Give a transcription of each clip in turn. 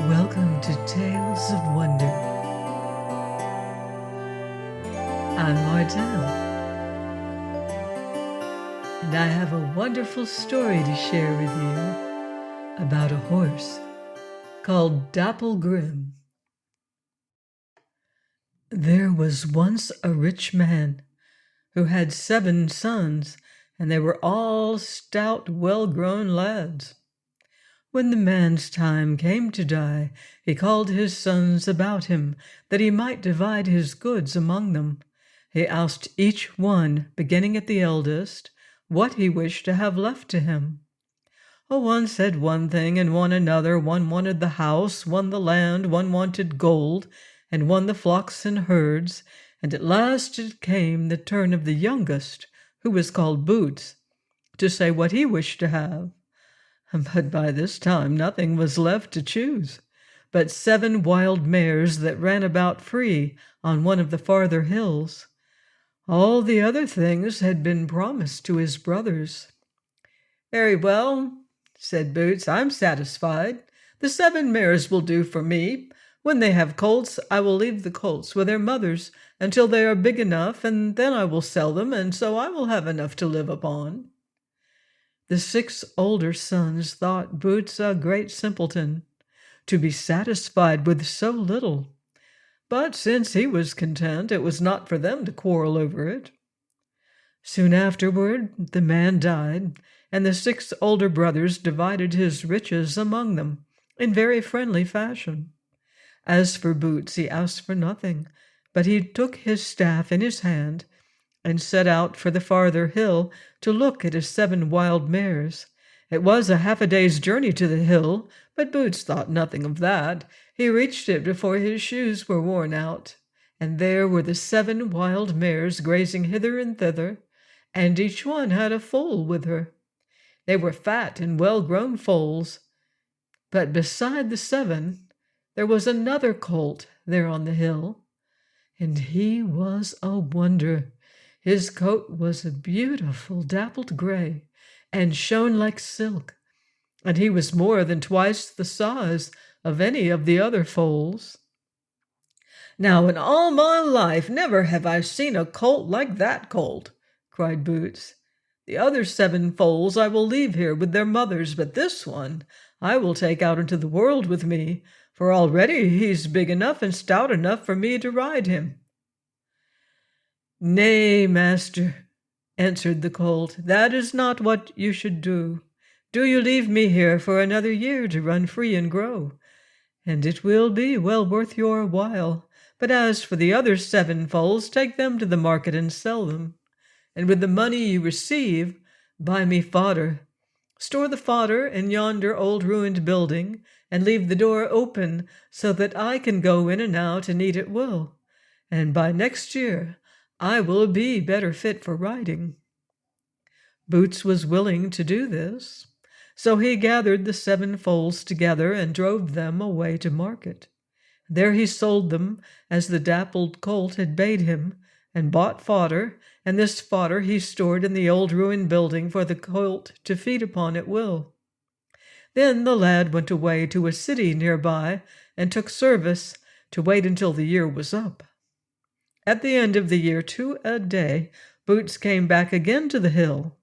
Welcome to Tales of Wonder. I'm Martell, and I have a wonderful story to share with you about a horse called DAPPLE. There was once a rich man who had 7 sons, and they were all stout, well-grown lads. When the man's time came to die, he called his sons about him, that he might divide his goods among them. He asked each one, beginning at the eldest, what he wished to have left to him. One said one thing and one another. One wanted the house, one the land, one wanted gold, and one the flocks and herds. And at last it came the turn of the youngest, who was called Boots, to say what he wished to have. But by this time nothing was left to choose but 7 wild mares that ran about free on one of the farther hills. All the other things had been promised to his brothers. "Very well," said Boots, "I'm satisfied. The 7 mares will do for me. When they have colts, I will leave the colts with their mothers until they are big enough, and then I will sell them, and so I will have enough to live upon." The 6 older sons thought Boots a great simpleton, to be satisfied with so little. But since he was content, it was not for them to quarrel over it. Soon afterward the man died, and the 6 older brothers divided his riches among them in very friendly fashion. As for Boots, he asked for nothing, but he took his staff in his hand and set out for the farther hill to look at his 7 wild mares. It was a half a day's journey to the hill, but Boots thought nothing of that. He reached it before his shoes were worn out, and there were the 7 wild mares grazing hither and thither, and each one had a foal with her. They were fat and well-grown foals, but beside the 7 there was another colt there on the hill, and he was a wonder. His coat was a beautiful dappled gray and shone like silk, and he was more than twice the size of any of the other foals. "Now in all my life never have I seen a colt like that colt," cried Boots. "The other 7 foals I will leave here with their mothers, but this one I will take out into the world with me, for already he's big enough and stout enough for me to ride him." "Nay, master," answered the colt, "that is not what you should do. Do you leave me here for another year to run free and grow, and it will be well worth your while. But as for the other 7 foals, take them to the market and sell them, and with the money you receive, buy me fodder. Store the fodder in yonder old ruined building, and leave the door open so that I can go in and out and eat at will, and by next year I will be better fit for riding." Boots was willing to do this, so he gathered the 7 foals together and drove them away to market. There he sold them as the dappled colt had bade him, and bought fodder, and this fodder he stored in the old ruined building for the colt to feed upon at will. Then the lad went away to a city near by and took service to wait until the year was up. At the end of the year, to a day, Boots came back again to the hill,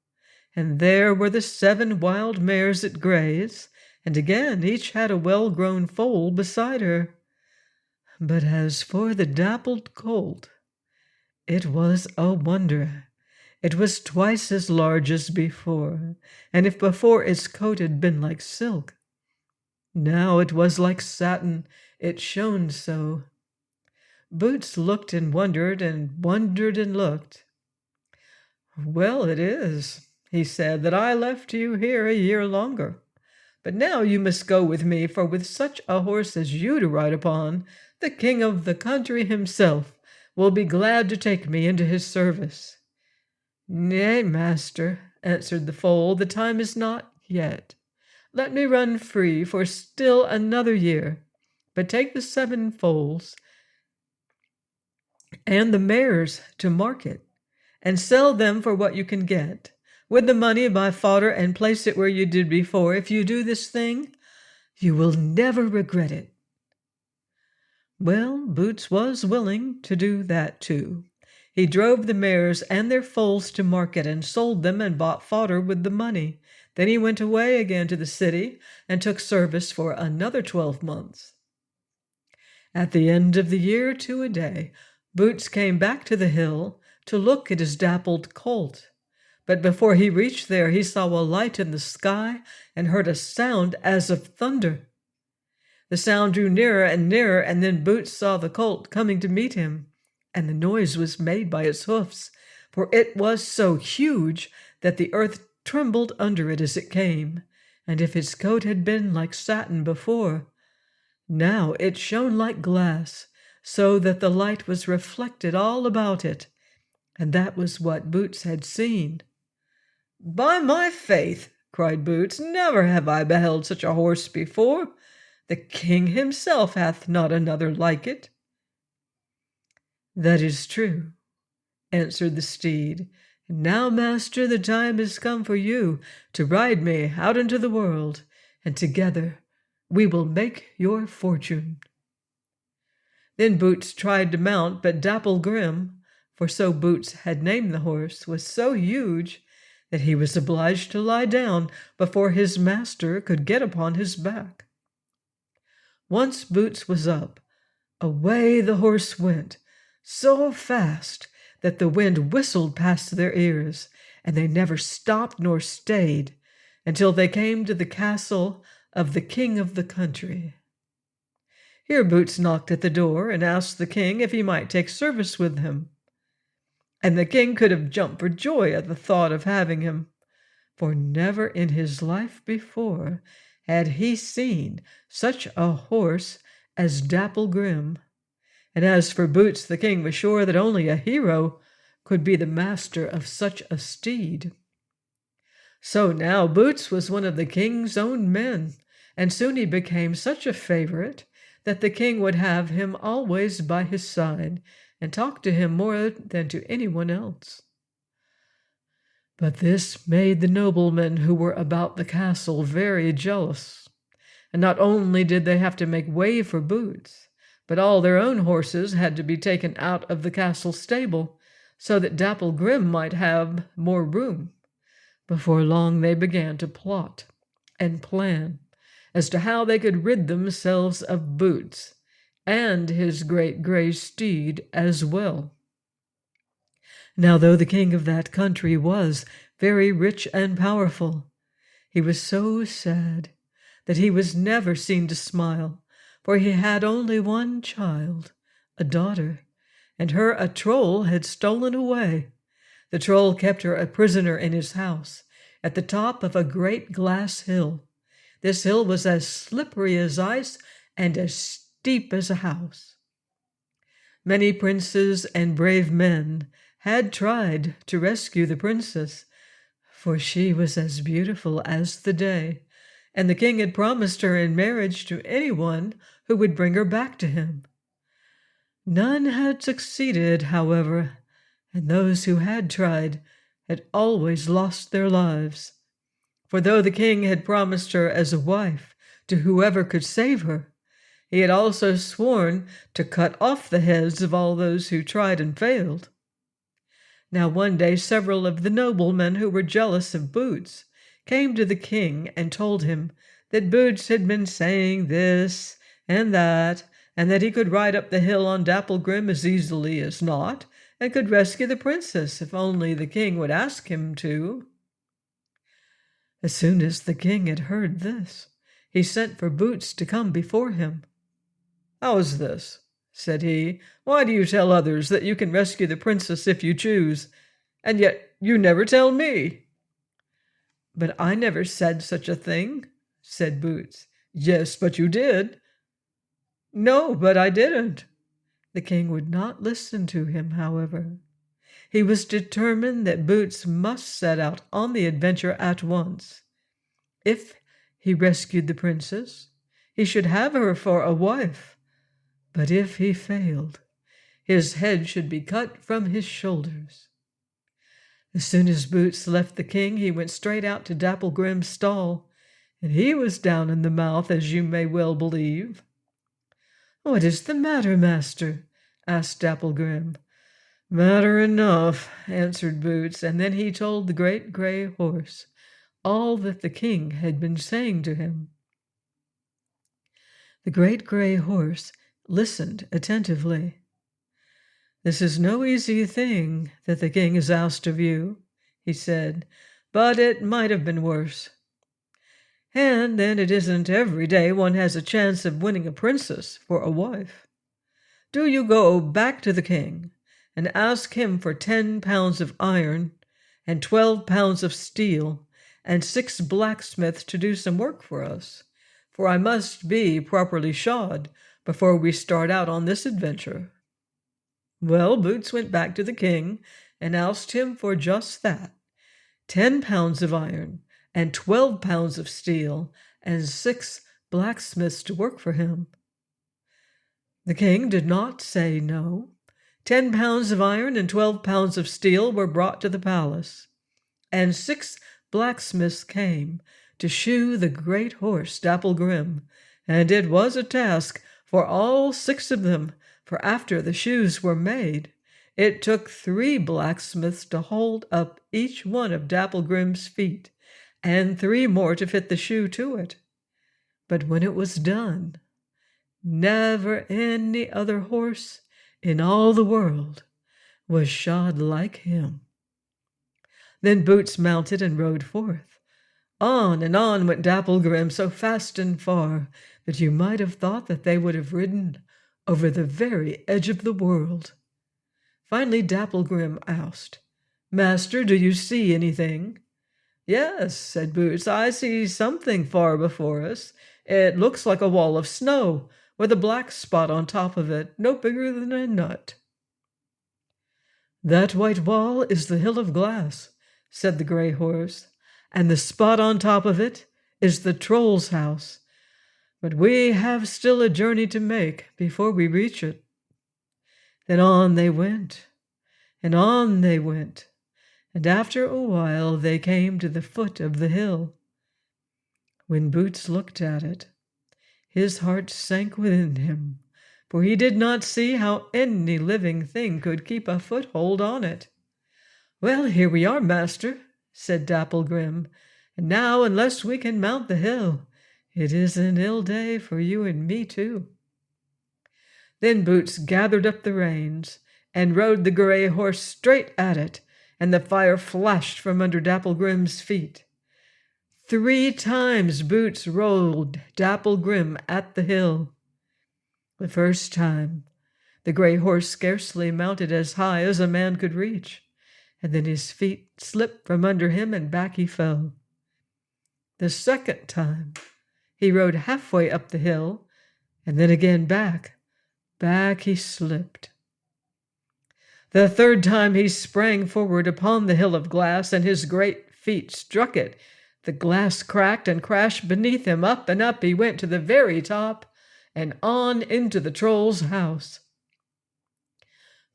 and there were the 7 wild mares at graze, and again each had a well-grown foal beside her. But as for the dappled colt, it was a wonder. It was twice as large as before, and if before its coat had been like silk, now it was like satin, it shone so. Boots looked and wondered and looked. "Well it is," he said, "that I left you here a year longer. But now you must go with me, for with such a horse as you to ride upon, the king of the country himself will be glad to take me into his service." "Nay, master," answered the foal, "the time is not yet. Let me run free for still another year, but take the 7 foals and the mares to market, and sell them for what you can get. With the money, buy fodder and place it where you did before. If you do this thing, you will never regret it." Well, Boots was willing to do that too. He drove the mares and their foals to market and sold them and bought fodder with the money. Then he went away again to the city and took service for another 12 months. At the end of the year to a day, Boots came back to the hill to look at his dappled colt. But before he reached there, he saw a light in the sky and heard a sound as of thunder. The sound drew nearer and nearer, and then Boots saw the colt coming to meet him, and the noise was made by its hoofs, for it was so huge that the earth trembled under it as it came, and if its coat had been like satin before, now it shone like glass, so that the light was reflected all about it, and that was what Boots had seen. "By my faith," cried Boots, "never have I beheld such a horse before. The king himself hath not another like it." "That is true," answered the steed. "And now, master, the time is come for you to ride me out into the world, and together we will make your fortune." Then Boots tried to mount, but Dapple Grim, for so Boots had named the horse, was so huge that he was obliged to lie down before his master could get upon his back. Once Boots was up, away the horse went, so fast that the wind whistled past their ears, and they never stopped nor stayed until they came to the castle of the king of the country. Here Boots knocked at the door and asked the king if he might take service with him. And the king could have jumped for joy at the thought of having him, for never in his life before had he seen such a horse as Dapple Grim. And as for Boots, the king was sure that only a hero could be the master of such a steed. So now Boots was one of the king's own men, and soon he became such a favorite that the king would have him always by his side and talk to him more than to anyone else. But this made the noblemen who were about the castle very jealous, and not only did they have to make way for Boots, but all their own horses had to be taken out of the castle stable so that Dapple Grim might have more room. Before long they began to plot and plan as to how they could rid themselves of Boots and his great gray steed as well. Now, though the king of that country was very rich and powerful, he was so sad that he was never seen to smile, for he had only one child, a daughter, and her a troll had stolen away. The troll kept her a prisoner in his house at the top of a great glass hill. This hill was as slippery as ice and as steep as a house. Many princes and brave men had tried to rescue the princess, for she was as beautiful as the day, and the king had promised her in marriage to anyone who would bring her back to him. None had succeeded, however, and those who had tried had always lost their lives. For though the king had promised her as a wife to whoever could save her, he had also sworn to cut off the heads of all those who tried and failed. Now one day several of the noblemen who were jealous of Boots came to the king and told him that Boots had been saying this and that he could ride up the hill on Dapple Grim as easily as not, and could rescue the princess if only the king would ask him to. As soon as the king had heard this, he sent for Boots to come before him. "How is this?" said he. "Why do you tell others that you can rescue the princess if you choose, and yet you never tell me?" "But I never said such a thing," said Boots. "Yes, but you did." "No, but I didn't." The king would not listen to him, however. He was determined that Boots must set out on the adventure at once. If he rescued the princess. He should have her for a wife. But if he failed, his head should be cut from his shoulders. As soon as Boots left the king, he went straight out to Dapplegrim's stall, and he was down in the mouth, as you may well believe. "What is the matter, master?" asked Dapplegrim. "Matter enough," answered Boots, and then he told the great gray horse all that the king had been saying to him. The great gray horse listened attentively. "This is no easy thing that the king has asked of you," he said, "but it might have been worse. And then it isn't every day one has a chance of winning a princess for a wife. Do you go back to the king and ask him for 10 pounds of iron and 12 pounds of steel and 6 blacksmiths to do some work for us, for I must be properly shod before we start out on this adventure." Well, Boots went back to the king and asked him for just that, 10 pounds of iron and 12 pounds of steel and 6 blacksmiths to work for him. The king did not say no. 10 pounds of iron and 12 pounds of steel were brought to the palace, and 6 blacksmiths came to shoe the great horse Dapplegrim, and it was a task for all 6 of them, for after the shoes were made, it took 3 blacksmiths to hold up each one of Dapplegrim's feet, and 3 more to fit the shoe to it. But when it was done, never any other horse in all the world was shod like him. Then Boots mounted and rode forth. On and on went Dapplegrim, so fast and far that you might have thought that they would have ridden over the very edge of the world. Finally Dapplegrim asked, "Master, do you see anything?" "Yes," said Boots, "I see something far before us. It looks like a wall of snow, with a black spot on top of it, no bigger than a nut." "That white wall is the hill of glass," said the gray horse, "and the spot on top of it is the troll's house. But we have still a journey to make before we reach it." Then on they went, and on they went, and after a while they came to the foot of the hill. When Boots looked at it, his heart sank within him, for he did not see how any living thing could keep a foothold on it. "Well, here we are, master," said Dapplegrim, "and now, unless we can mount the hill, it is an ill day for you and me too." Then Boots gathered up the reins and rode the gray horse straight at it, and the fire flashed from under Dapplegrim's feet. 3 times Boots rolled Dapplegrim at the hill. The first time, the gray horse scarcely mounted as high as a man could reach, and then his feet slipped from under him and back he fell. The second time, he rode halfway up the hill, and then again back he slipped. The third time he sprang forward upon the hill of glass, and his great feet struck it. The glass cracked and crashed beneath him. Up and up he went to the very top, and on into the troll's house.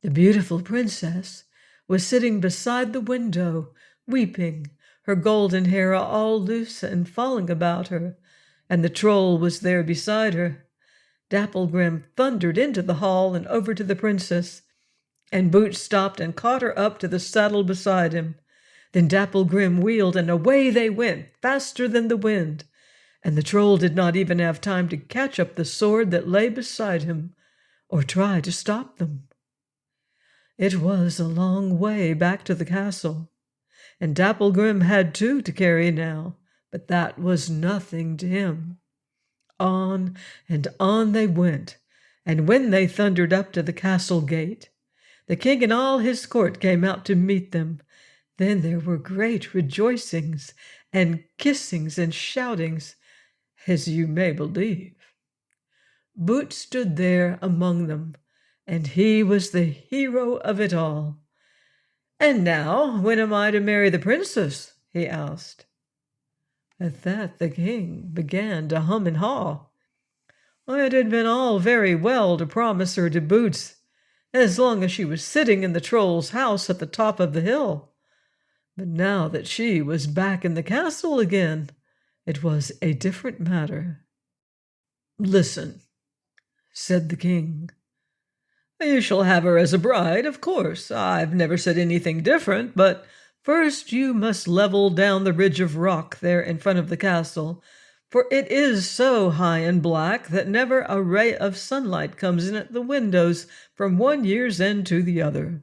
The beautiful princess was sitting beside the window, weeping, her golden hair all loose and falling about her, and the troll was there beside her. Dapplegrim thundered into the hall and over to the princess, and Boots stopped and caught her up to the saddle beside him. Then Dapplegrim wheeled, and away they went, faster than the wind, and the troll did not even have time to catch up the sword that lay beside him, or try to stop them. It was a long way back to the castle, and Dapplegrim had 2 to carry now, but that was nothing to him. On and on they went, and when they thundered up to the castle gate, the king and all his court came out to meet them. Then there were great rejoicings and kissings and shoutings, as you may believe. Boots stood there among them, and he was the hero of it all. "And now, when am I to marry the princess?" he asked. At that the king began to hum and haw. It had been all very well to promise her to Boots as long as she was sitting in the troll's house at the top of the hill. But now that she was back in the castle again, it was a different matter. "Listen," said the king. "You shall have her as a bride, of course. I've never said anything different, but first you must level down the ridge of rock there in front of the castle, for it is so high and black that never a ray of sunlight comes in at the windows from one year's end to the other."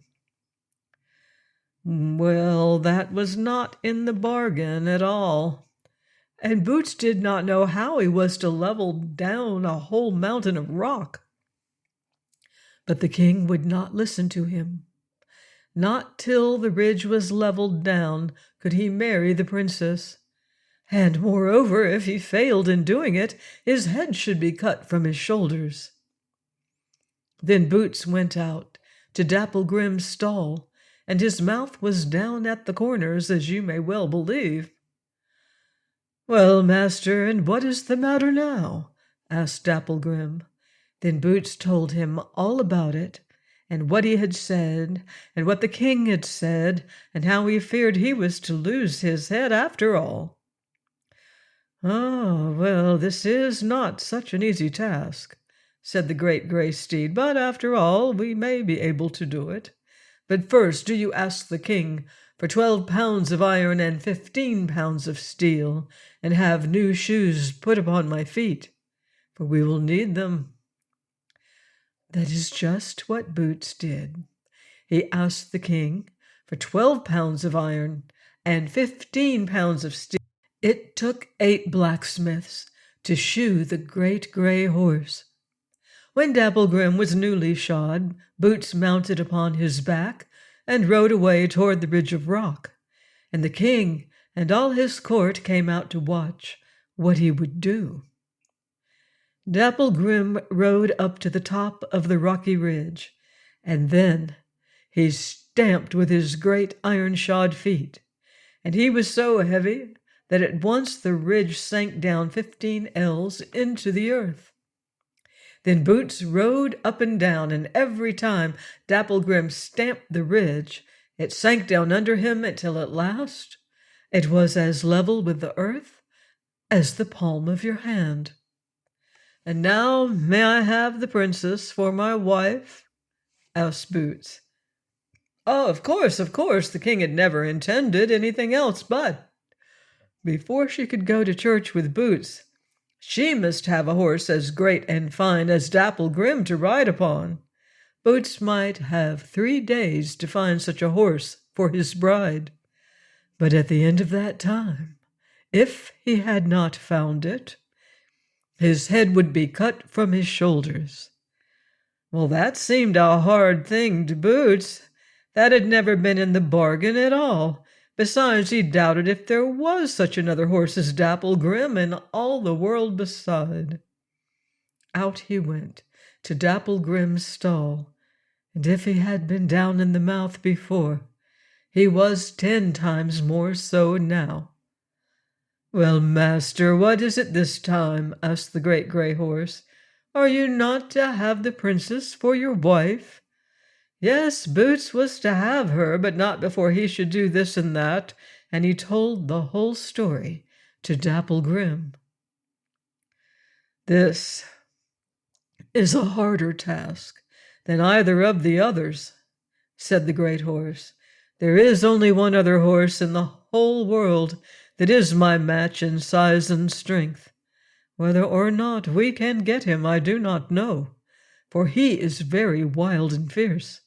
Well, that was not in the bargain at all, and Boots did not know how he was to level down a whole mountain of rock. But the king would not listen to him. Not till the ridge was leveled down could he marry the princess. And moreover, if he failed in doing it, his head should be cut from his shoulders. Then Boots went out to Dapplegrim's stall, and his mouth was down at the corners, as you may well believe. "Well, master, and what is the matter now?" asked Dapplegrim. Then Boots told him all about it, and what he had said, and what the king had said, and how he feared he was to lose his head after all. "Ah, well, this is not such an easy task," said the great gray steed, "but after all we may be able to do it. But first do you ask the king for 12 pounds of iron and 15 pounds of steel, and have new shoes put upon my feet, for we will need them." That is just what Boots did. He asked the king for 12 pounds of iron and 15 pounds of steel. It took 8 blacksmiths to shoe the great gray horse. When Dapplegrim was newly shod, Boots mounted upon his back and rode away toward the ridge of rock, and the king and all his court came out to watch what he would do. Dapplegrim rode up to the top of the rocky ridge, and then he stamped with his great iron-shod feet, and he was so heavy that at once the ridge sank down 15 ells into the earth. Then Boots rode up and down, and every time Dapplegrim stamped the ridge, it sank down under him until at last it was as level with the earth as the palm of your hand. "And now may I have the princess for my wife?" asked Boots. "Oh, of course, of course." The king had never intended anything else, but before she could go to church with Boots, she must have a horse as great and fine as Dapplegrim to ride upon. Boots might have 3 days to find such a horse for his bride, but at the end of that time, if he had not found it, his head would be cut from his shoulders. Well, that seemed a hard thing to Boots. That had never been in the bargain at all. Besides, he doubted if there was such another horse as Dapplegrim in all the world beside. Out he went to Dapplegrim's stall, and if he had been down in the mouth before, he was 10 times more so now. "Well, master, what is it this time?" asked the great gray horse. "Are you not to have the princess for your wife?" Yes, Boots was to have her, but not before he should do this and that, and he told the whole story to Dapplegrim. "This is a harder task than either of the others," said the great horse. "There is only one other horse in the whole world that is my match in size and strength. Whether or not we can get him, I do not know, for he is very wild and fierce.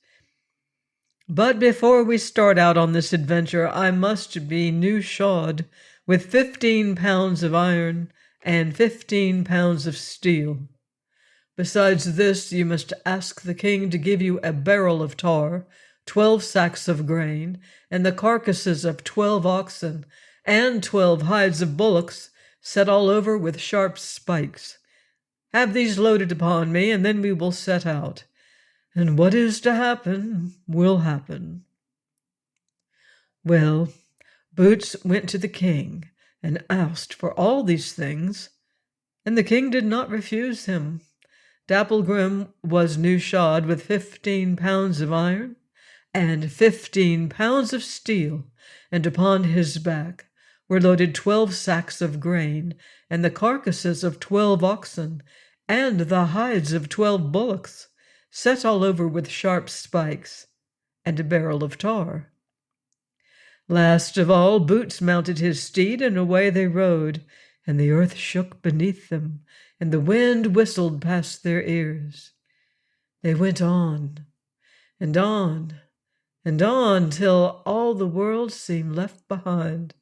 But before we start out on this adventure, I must be new shod with 15 pounds of iron and 15 pounds of steel. Besides this, you must ask the king to give you a barrel of tar, 12 sacks of grain, and the carcasses of 12 oxen, and 12 hides of bullocks, set all over with sharp spikes. Have these loaded upon me, and then we will set out. And what is to happen will happen." Well, Boots went to the king and asked for all these things, and the king did not refuse him. Dapplegrim was new shod with 15 pounds of iron and 15 pounds of steel, and upon his back were loaded 12 sacks of grain, and the carcasses of 12 oxen, and the hides of 12 bullocks, set all over with sharp spikes, and a barrel of tar. Last of all, Boots mounted his steed, and away they rode, and the earth shook beneath them, and the wind whistled past their ears. They went on, and on, and on, till all the world seemed left behind.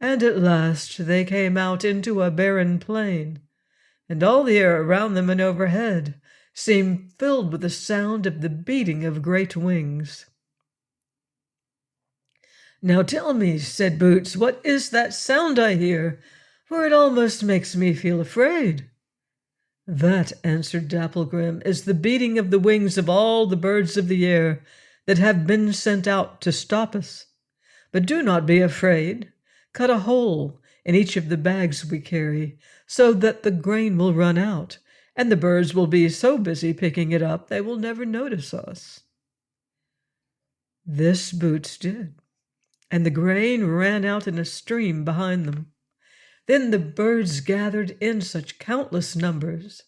And at last they came out into a barren plain, and all the air around them and overhead seemed filled with the sound of the beating of great wings. "Now tell me," said Boots, "what is that sound I hear? For it almost makes me feel afraid." "That," answered Dapplegrim, "is the beating of the wings of all the birds of the air that have been sent out to stop us. But do not be afraid. Cut a hole in each of the bags we carry, so that the grain will run out, and the birds will be so busy picking it up they will never notice us." This Boots did, and the grain ran out in a stream behind them. Then the birds gathered in such countless numbers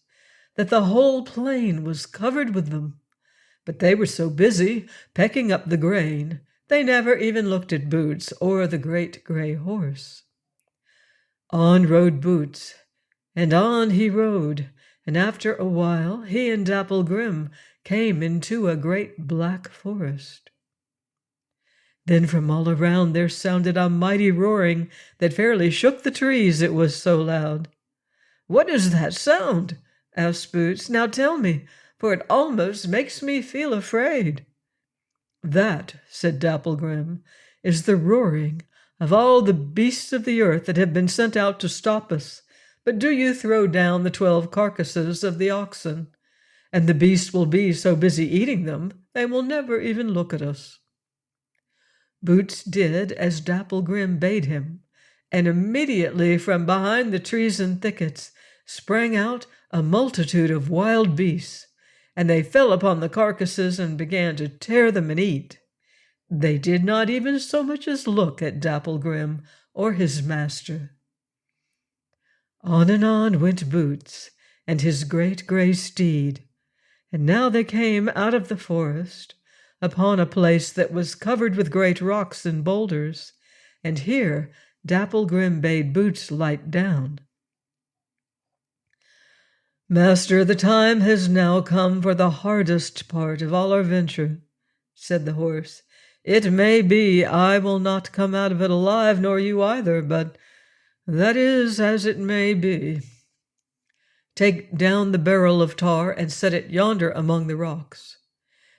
that the whole plain was covered with them. But they were so busy pecking up the grain, they never even looked at Boots or the great gray horse. On rode Boots, and on he rode, and after a while he and Dapplegrim came into a great black forest. Then from all around there sounded a mighty roaring that fairly shook the trees, it was so loud. "What is that sound?" asked Boots. "Now tell me, for it almost makes me feel afraid." "That," said Dapplegrim, "is the roaring of all the beasts of the earth that have been sent out to stop us. But do you throw down the 12 carcasses of the oxen, and the beasts will be so busy eating them they will never even look at us." Boots did as Dapplegrim bade him, and immediately from behind the trees and thickets sprang out a multitude of wild beasts, and they fell upon the carcasses and began to tear them and eat. They did not even so much as look at Dapplegrim or his master. On and on went Boots and his great gray steed, and now they came out of the forest upon a place that was covered with great rocks and boulders, and here Dapplegrim bade Boots light down. "Master, the time has now come for the hardest part of all our venture," said the horse. "It may be I will not come out of it alive, nor you either, but that is as it may be. Take down the barrel of tar and set it yonder among the rocks.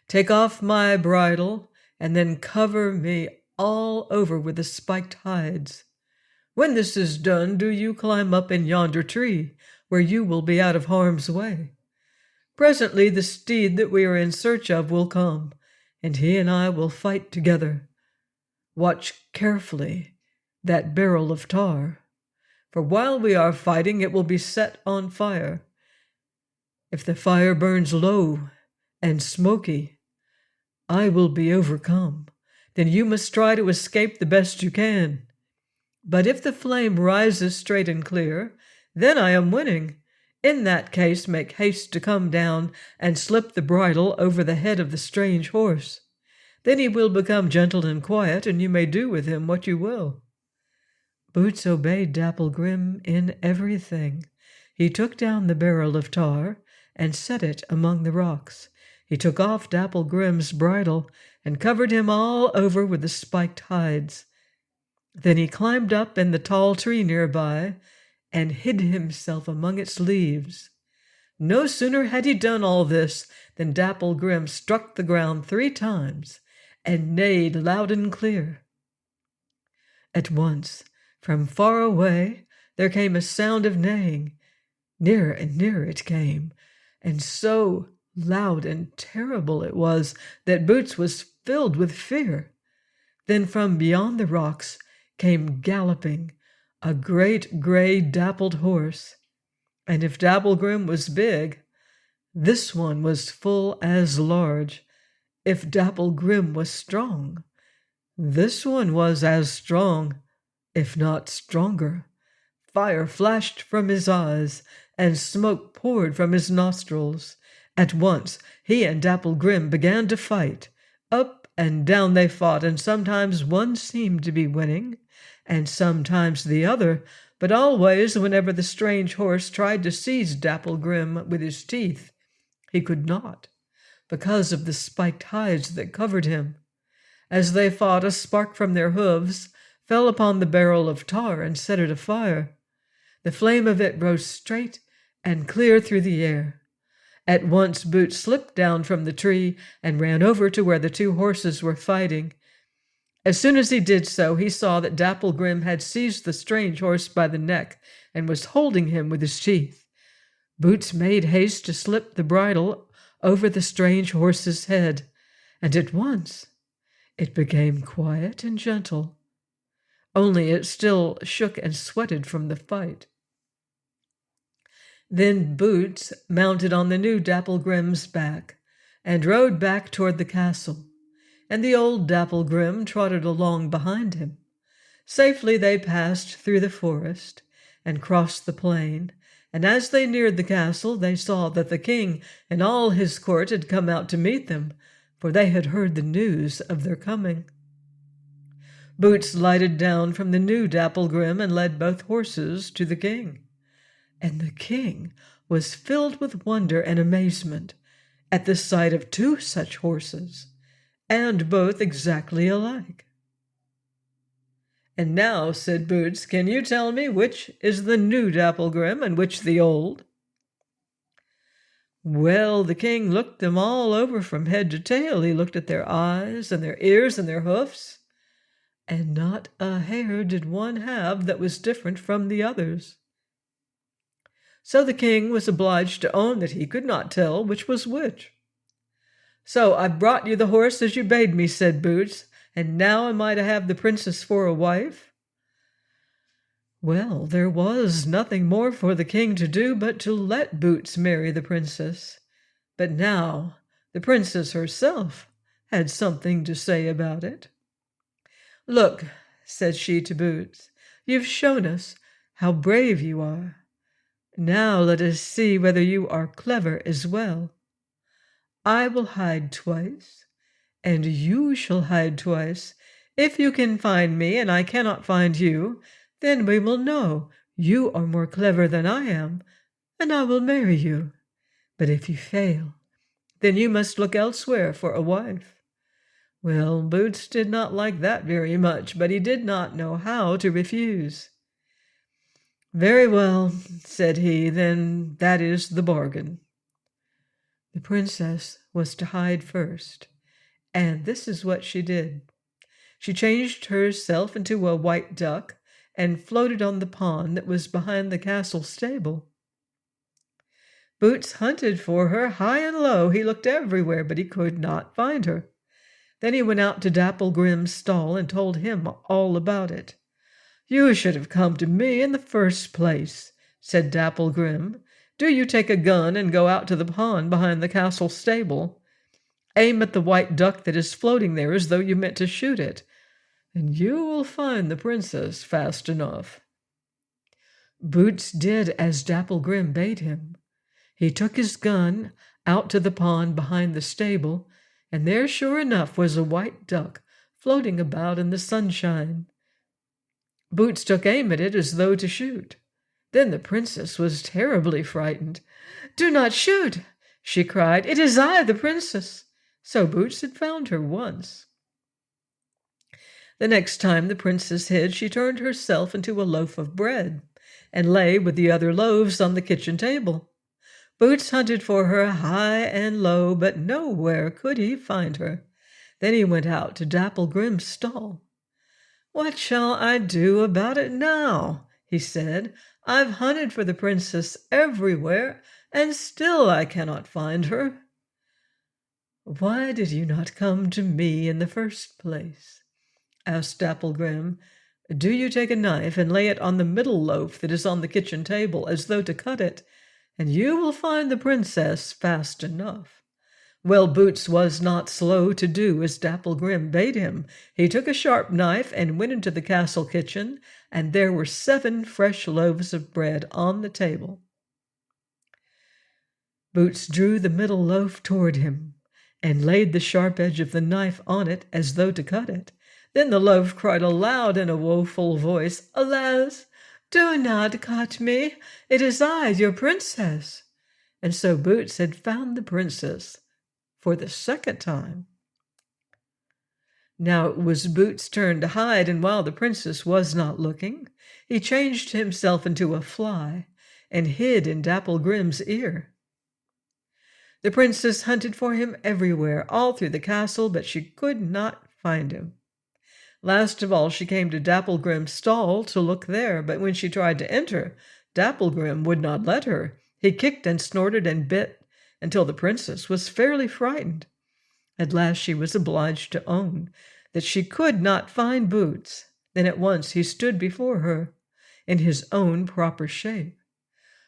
Take off my bridle, and then cover me all over with the spiked hides. When this is done, do you climb up in yonder tree, where you will be out of harm's way. Presently the steed that we are in search of will come, and he and I will fight together. Watch carefully that barrel of tar, for while we are fighting it will be set on fire. If the fire burns low and smoky, I will be overcome. Then you must try to escape the best you can. But if the flame rises straight and clear, then I am winning. In that case, make haste to come down and slip the bridle over the head of the strange horse. Then he will become gentle and quiet, and you may do with him what you will." Boots obeyed Dapplegrim in everything. He took down the barrel of tar and set it among the rocks. He took off Dapplegrim's bridle and covered him all over with the spiked hides. Then he climbed up in the tall tree nearby and hid himself among its leaves. No sooner had he done all this than Dapplegrim struck the ground 3 times and neighed loud and clear. At once, from far away, there came a sound of neighing. Nearer and nearer it came, and so loud and terrible it was that Boots was filled with fear. Then from beyond the rocks came galloping a great gray dappled horse, and if Dapplegrim was big, this one was full as large. If Dapplegrim was strong, this one was as strong, if not stronger. Fire flashed from his eyes, and smoke poured from his nostrils. At once he and Dapplegrim began to fight. Up and down they fought, and sometimes one seemed to be winning, and sometimes the other, but always whenever the strange horse tried to seize Dapplegrim with his teeth, he could not, because of the spiked hides that covered him. As they fought, a spark from their hooves fell upon the barrel of tar and set it afire. The flame of it rose straight and clear through the air. At once Boots slipped down from the tree and ran over to where the two horses were fighting. As soon as he did so, he saw that Dapplegrim had seized the strange horse by the neck and was holding him with his teeth. Boots made haste to slip the bridle over the strange horse's head, and at once it became quiet and gentle. Only it still shook and sweated from the fight. Then Boots mounted on the new Dapplegrim's back and rode back toward the castle, and the old Dapplegrim trotted along behind him. Safely they passed through the forest and crossed the plain, and as they neared the castle they saw that the king and all his court had come out to meet them, for they had heard the news of their coming. Boots lighted down from the new Dapplegrim and led both horses to the king. And the king was filled with wonder and amazement at the sight of two such horses, and both exactly alike. "And now," said Boots, "can you tell me which is the new Dapplegrim and which the old?" Well, the king looked them all over from head to tail. He looked at their eyes and their ears and their hoofs, and not a hair did one have that was different from the others. So the king was obliged to own that he could not tell which was which. "So I brought you the horse as you bade me," said Boots, "and now am I to have the princess for a wife?" Well, there was nothing more for the king to do but to let Boots marry the princess. But now the princess herself had something to say about it. "Look," said she to Boots, "you've shown us how brave you are. Now let us see whether you are clever as well. I will hide twice, and you shall hide twice. If you can find me and I cannot find you, then we will know you are more clever than I am, and I will marry you. But if you fail, then you must look elsewhere for a wife." Well, Boots did not like that very much, but he did not know how to refuse. "Very well," said he, "then that is the bargain." The princess was to hide first, and this is what she did. She changed herself into a white duck and floated on the pond that was behind the castle stable. Boots hunted for her high and low. He looked everywhere, but he could not find her. Then he went out to Dapplegrim's stall and told him all about it. "You should have come to me in the first place," said Dapplegrim. "Do you take a gun and go out to the pond behind the castle stable. Aim at the white duck that is floating there as though you meant to shoot it, and you will find the princess fast enough." Boots did as Dapplegrim bade him. He took his gun out to the pond behind the stable, and there sure enough was a white duck floating about in the sunshine. Boots took aim at it as though to shoot. Then the princess was terribly frightened. "Do not shoot," she cried. "It is I, the princess." So Boots had found her once. The next time the princess hid, she turned herself into a loaf of bread and lay with the other loaves on the kitchen table. Boots hunted for her high and low, but nowhere could he find her. Then he went out to Dapplegrim's stall. "What shall I do about it now?" he said. "I've hunted for the princess everywhere, and still I cannot find her." "Why did you not come to me in the first place?" asked Dapplegrim. Do you take a knife and lay it on the middle loaf that is on the kitchen table, as though to cut it, and you will find the princess fast enough." Well, Boots was not slow to do as Dapple Grim bade him. He took a sharp knife and went into the castle kitchen, and there were 7 fresh loaves of bread on the table. Boots drew the middle loaf toward him and laid the sharp edge of the knife on it as though to cut it. Then the loaf cried aloud in a woeful voice, "Alas, do not cut me! It is I, your princess." And so Boots had found the princess for the second time. Now it was Boots' turn to hide, and while the princess was not looking, he changed himself into a fly and hid in Dapple Grim's ear. The princess hunted for him everywhere, all through the castle, but she could not find him. Last of all, she came to Dapple Grim's stall to look there, but when she tried to enter, Dapple Grim would not let her. He kicked and snorted and bit until the princess was fairly frightened. At last she was obliged to own that she could not find Boots. Then at once he stood before her in his own proper shape.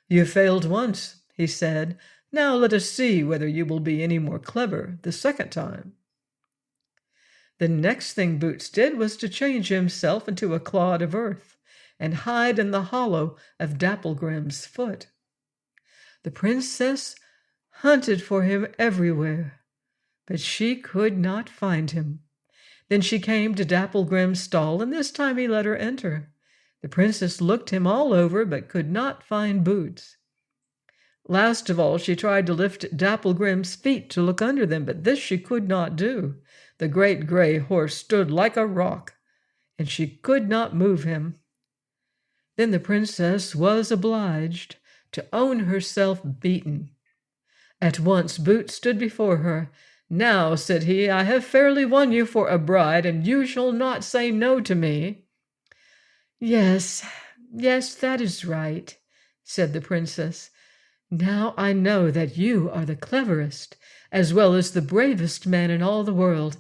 "You failed once," he said. "Now let us see whether you will be any more clever the second time." The next thing Boots did was to change himself into a clod of earth and hide in the hollow of Dapple Grim's foot. The princess hunted for him everywhere, but she could not find him. Then she came to Dapple Grim's stall, and this time he let her enter. The princess looked him all over, but could not find Boots. Last of all, she tried to lift Dapple Grim's feet to look under them, but this she could not do. The great gray horse stood like a rock, and she could not move him. Then the princess was obliged to own herself beaten. At once Boots stood before her. "Now," said he, "I have fairly won you for a bride, and you shall not say no to me." Yes, that is right," said the princess. "Now I know that you are the cleverest as well as the bravest man in all the world,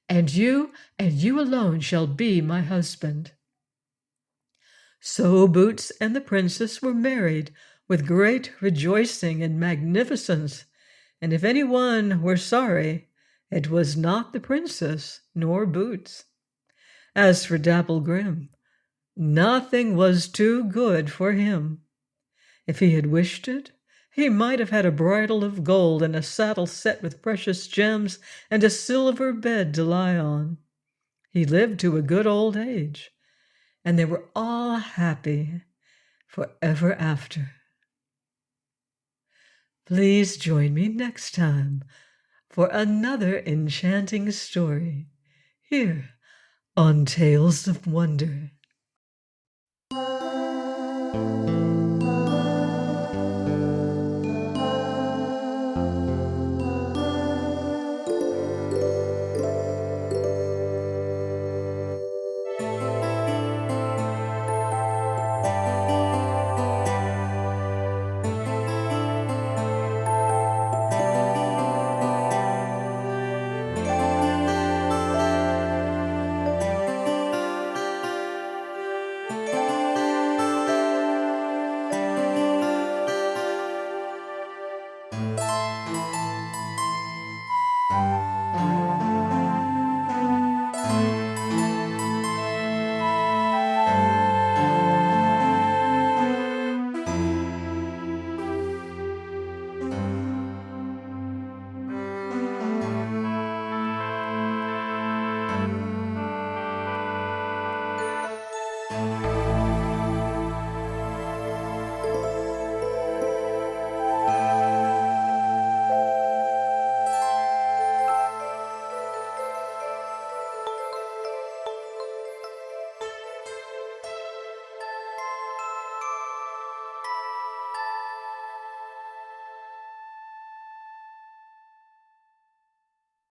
and you alone shall be my husband." So Boots and the princess were married with great rejoicing and magnificence, and if any one were sorry, it was not the princess nor Boots. As for Dapple Grim, nothing was too good for him. If he had wished it, he might have had a bridle of gold and a saddle set with precious gems and a silver bed to lie on. He lived to a good old age, and they were all happy forever after. Please join me next time for another enchanting story here on Tales of Wonder.